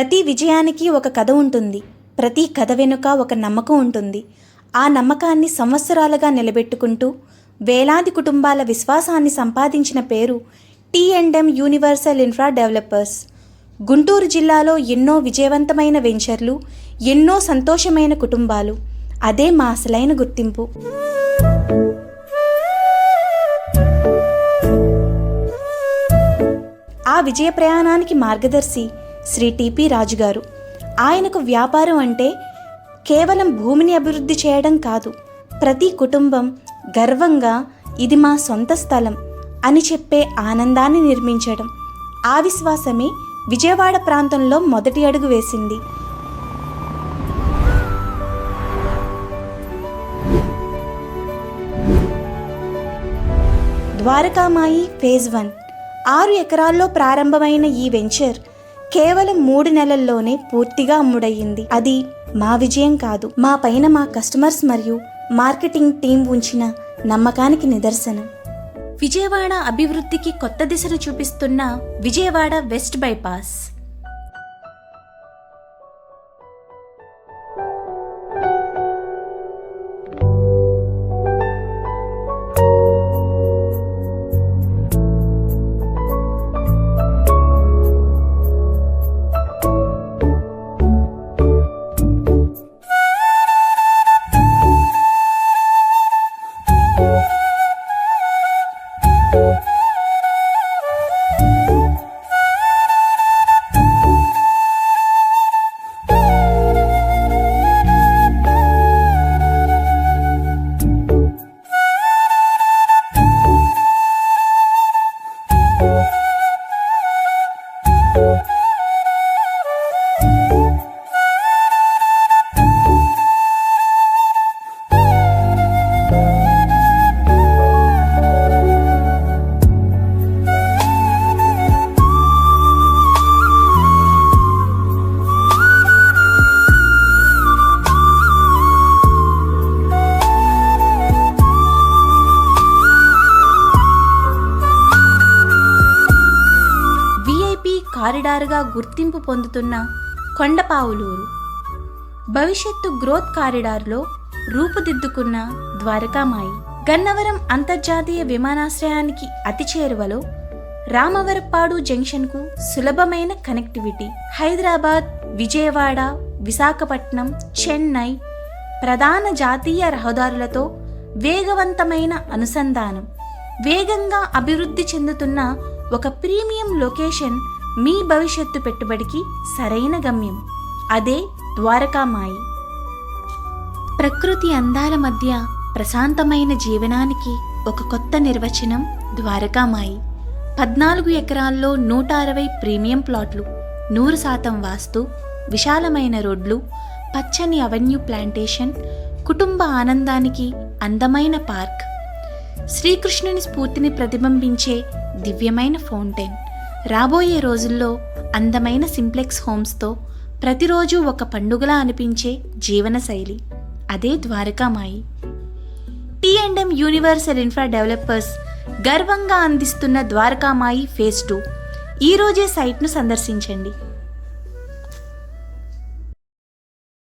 ప్రతి విజయానికి ఒక కథ ఉంటుంది. ప్రతి కథ వెనుక ఒక నమ్మకం ఉంటుంది. ఆ నమ్మకాన్ని సంవత్సరాలుగా నిలబెట్టుకుంటూ వేలాది కుటుంబాల విశ్వాసాన్ని సంపాదించిన పేరు T&M universal infra developers. Guntur జిల్లాలో ఎన్నో విజయవంతమైన వెంచర్లు, ఎన్నో సంతోషమైన కుటుంబాలు. అదే మా అసలైన గుర్తింపు. ఆ విజయ ప్రయాణానికి మార్గదర్శి శ్రీ టిపి రాజు గారు. ఆయనకు వ్యాపారం అంటే కేవలం భూమిని అభివృద్ధి చేయడం కాదు, ప్రతి కుటుంబం గర్వంగా ఇది మా సొంత స్థలం అని చెప్పే ఆనందాన్ని నిర్మించడం. ఆ విశ్వాసమే విజయవాడ ప్రాంతంలో మొదటి అడుగు వేసింది. ద్వారకామాయి ఫేజ్ 1 6 ఎకరాల్లో ప్రారంభమైన ఈ వెంచర్ కేవలం 3 నెలల్లోనే పూర్తిగా అమ్ముడయ్యింది. అది మా విజయం కాదు, మా పైన మా కస్టమర్స్ మరియు మార్కెటింగ్ టీం ఉంచిన నమ్మకానికి నిదర్శనం. విజయవాడ అభివృద్ధికి కొత్త దిశను చూపిస్తున్న విజయవాడ వెస్ట్ బైపాస్. కారిడార్గా గుర్తింపు పొందుతున్న కొండపావులూరు. భవిష్యత్తు గ్రోత్ కారిడార్లో రూపుదిద్దుకున్న ద్వారకామాయి. గన్నవరం అంతర్జాతీయ విమానాశ్రయానికి అతి చేరువలో రామవరప్పాడు జంక్షన్కు సులభమైన కనెక్టివిటీ. హైదరాబాద్, విజయవాడ, విశాఖపట్నం, చెన్నై ప్రధాన జాతీయ రహదారులతో వేగవంతమైన అనుసంధానం. వేగంగా అభివృద్ధి చెందుతున్న ఒక ప్రీమియం లొకేషన్ మీ భవిష్యత్తు పెట్టుబడికి సరైన గమ్యం. అదే ద్వారకామాయి. ప్రకృతి అందాల మధ్య ప్రశాంతమైన జీవనానికి ఒక కొత్త నిర్వచనం ద్వారకామాయి. 14 ఎకరాల్లో 160 ప్రీమియం ప్లాట్లు, 100% వాస్తు, విశాలమైన రోడ్లు, పచ్చని అవెన్యూ ప్లాంటేషన్, కుటుంబ ఆనందానికి అందమైన పార్క్, శ్రీకృష్ణుని స్ఫూర్తిని ప్రతిబింబించే దివ్యమైన ఫౌంటైన్. రాబోయే రోజుల్లో అందమైన సింప్లెక్స్ హోమ్స్తో ప్రతిరోజు ఒక పండుగలా అనిపించే జీవనశైలి. అదే Dwarakamai. T&M universal infra developers గర్వంగా అందిస్తున్న ద్వారకామాయి ఫేజ్ 2. ఈరోజే సైట్ను సందర్శించండి.